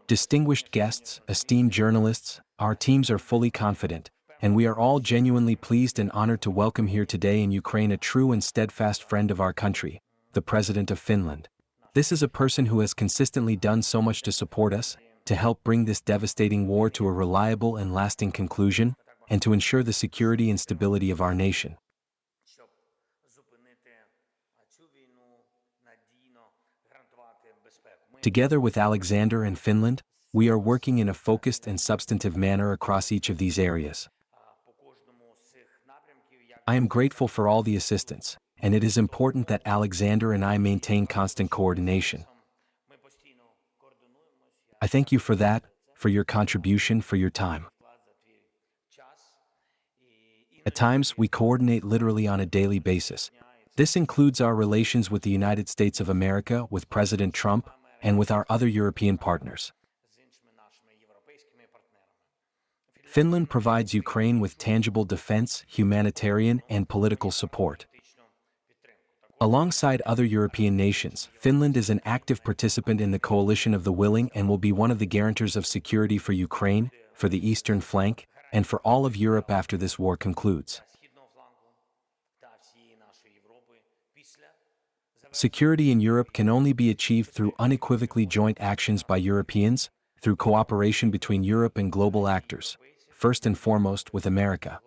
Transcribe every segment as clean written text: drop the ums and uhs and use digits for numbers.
Distinguished guests, esteemed journalists, our teams are fully confident, and we are all genuinely pleased and honored to welcome here today in Ukraine a true and steadfast friend of our country, the President of Finland. This is a person who has consistently done so much to support us, to help bring this devastating war to a reliable and lasting conclusion, and to ensure the security and stability of our nation. Together with Alexander and Finland, we are working in a focused and substantive manner across each of these areas. I am grateful for all the assistance, and it is important that Alexander and I maintain constant coordination. I thank you for that, for your contribution, for your time. At times, we coordinate literally on a daily basis. This includes our relations with the United States of America, with President Trump, and with our other European partners. Finland provides Ukraine with tangible defense, humanitarian, and political support. Alongside other European nations, Finland is an active participant in the coalition of the willing and will be one of the guarantors of security for Ukraine, for the eastern flank, and for all of Europe after this war concludes. Security in Europe can only be achieved through unequivocally joint actions by Europeans, through cooperation between Europe and global actors, first and foremost with America.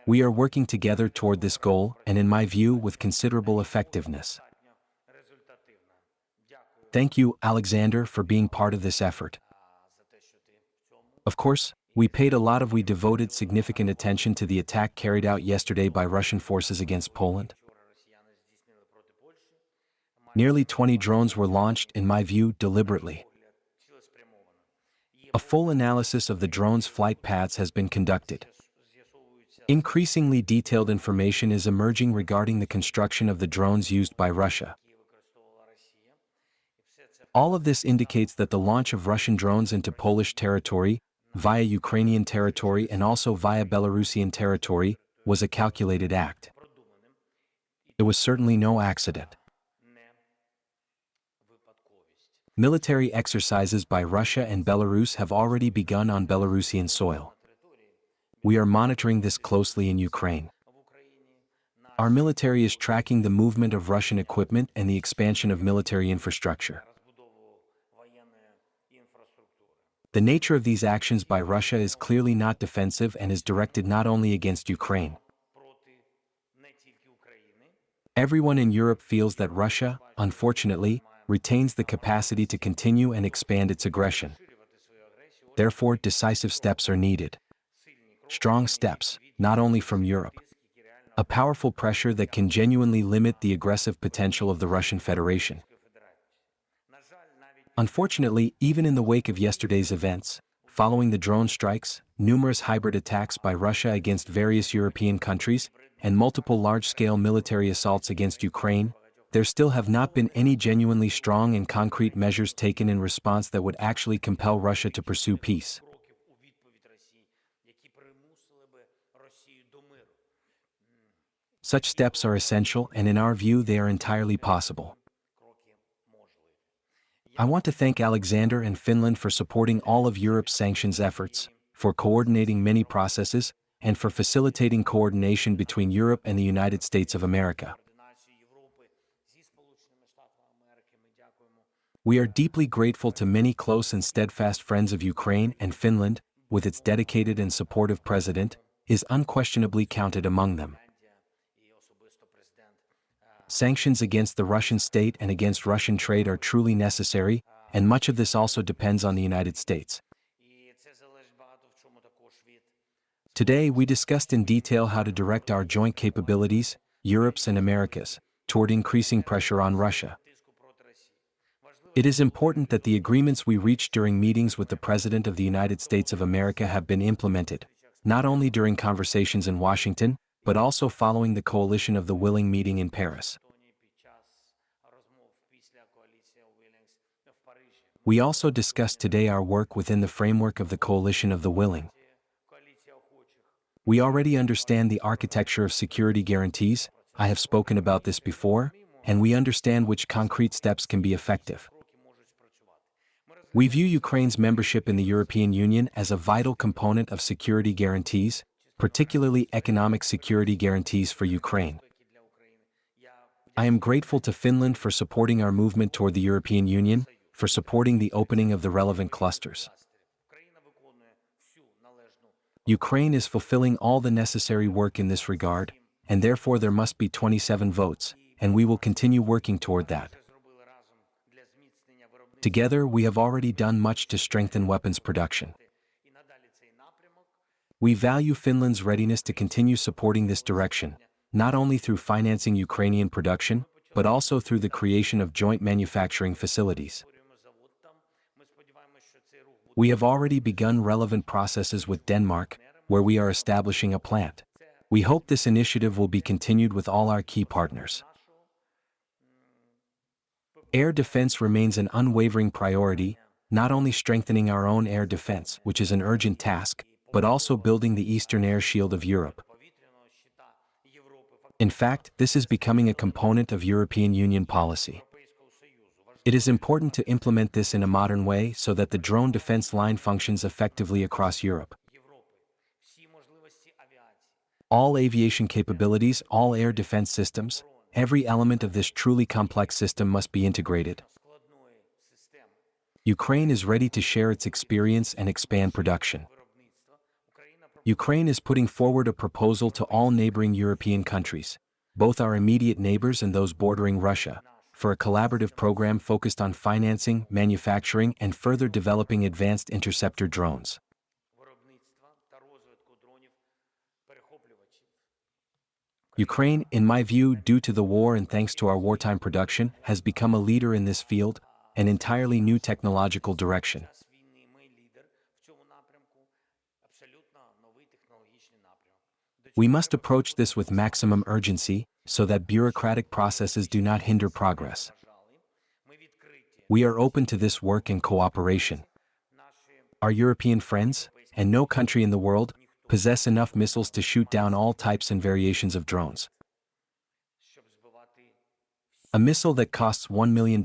We are working together toward this goal, and in my view, with considerable effectiveness. Thank you, Alexander, for being part of this effort. Of course, we devoted significant attention to the attack carried out yesterday by Russian forces against Poland. Nearly 20 drones were launched, in my view, deliberately. A full analysis of the drones' flight paths has been conducted. Increasingly detailed information is emerging regarding the construction of the drones used by Russia. All of this indicates that the launch of Russian drones into Polish territory, via Ukrainian territory and also via Belarusian territory, was a calculated act. It was certainly no accident. Military exercises by Russia and Belarus have already begun on Belarusian soil. We are monitoring this closely in Ukraine. Our military is tracking the movement of Russian equipment and the expansion of military infrastructure. The nature of these actions by Russia is clearly not defensive and is directed not only against Ukraine. Everyone in Europe feels that Russia, unfortunately, retains the capacity to continue and expand its aggression. Therefore, decisive steps are needed. Strong steps, not only from Europe. A powerful pressure that can genuinely limit the aggressive potential of the Russian Federation. Unfortunately, even in the wake of yesterday's events, following the drone strikes, numerous hybrid attacks by Russia against various European countries, and multiple large-scale military assaults against Ukraine, there still have not been any genuinely strong and concrete measures taken in response that would actually compel Russia to pursue peace. Such steps are essential, and in our view, they are entirely possible. I want to thank Alexander and Finland for supporting all of Europe's sanctions efforts, for coordinating many processes, and for facilitating coordination between Europe and the United States of America. We are deeply grateful to many close and steadfast friends of Ukraine, and Finland, with its dedicated and supportive president, is unquestionably counted among them. Sanctions against the Russian state and against Russian trade are truly necessary, and much of this also depends on the United States. Today, we discussed in detail how to direct our joint capabilities, Europe's and America's, toward increasing pressure on Russia. It is important that the agreements we reached during meetings with the President of the United States of America have been implemented, not only during conversations in Washington, but also following the Coalition of the Willing meeting in Paris. We also discussed today our work within the framework of the Coalition of the Willing. We already understand the architecture of security guarantees, I have spoken about this before, and we understand which concrete steps can be effective. We view Ukraine's membership in the European Union as a vital component of security guarantees, particularly economic security guarantees for Ukraine. I am grateful to Finland for supporting our movement toward the European Union, for supporting the opening of the relevant clusters. Ukraine is fulfilling all the necessary work in this regard, and therefore there must be 27 votes, and we will continue working toward that. Together, we have already done much to strengthen weapons production. We value Finland's readiness to continue supporting this direction, not only through financing Ukrainian production, but also through the creation of joint manufacturing facilities. We have already begun relevant processes with Denmark, where we are establishing a plant. We hope this initiative will be continued with all our key partners. Air defense remains an unwavering priority, not only strengthening our own air defense, which is an urgent task, but also building the Eastern Air Shield of Europe. In fact, this is becoming a component of European Union policy. It is important to implement this in a modern way so that the drone defense line functions effectively across Europe. All aviation capabilities, all air defense systems, every element of this truly complex system must be integrated. Ukraine is ready to share its experience and expand production. Ukraine is putting forward a proposal to all neighboring European countries, both our immediate neighbors and those bordering Russia, for a collaborative program focused on financing, manufacturing, and further developing advanced interceptor drones. Ukraine, in my view, due to the war and thanks to our wartime production, has become a leader in this field, an entirely new technological direction. We must approach this with maximum urgency, so that bureaucratic processes do not hinder progress. We are open to this work and cooperation. Our European friends, and no country in the world, possess enough missiles to shoot down all types and variations of drones. A missile that costs $1 million,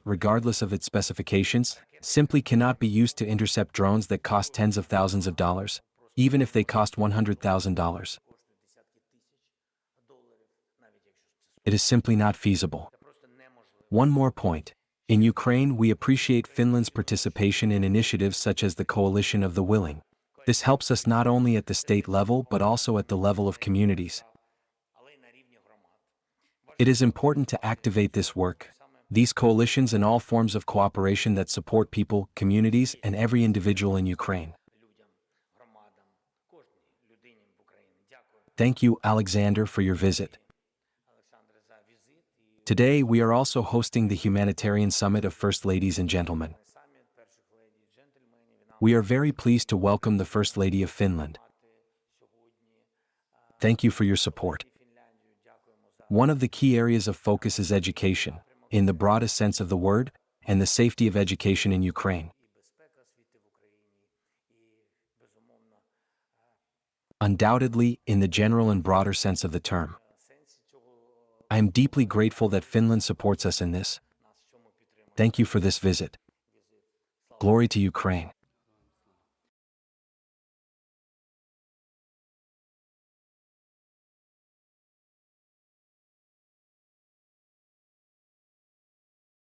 regardless of its specifications, simply cannot be used to intercept drones that cost tens of thousands of dollars, even if they cost $100,000. It is simply not feasible. One more point. In Ukraine, we appreciate Finland's participation in initiatives such as the Coalition of the Willing. This helps us not only at the state level but also at the level of communities. It is important to activate this work, these coalitions and all forms of cooperation that support people, communities, and every individual in Ukraine. Thank you, Alexander, for your visit. Today, we are also hosting the Humanitarian Summit of First Ladies and Gentlemen. We are very pleased to welcome the First Lady of Finland. Thank you for your support. One of the key areas of focus is education, in the broadest sense of the word, and the safety of education in Ukraine. Undoubtedly, in the general and broader sense of the term. I am deeply grateful that Finland supports us in this. Thank you for this visit. Glory to Ukraine.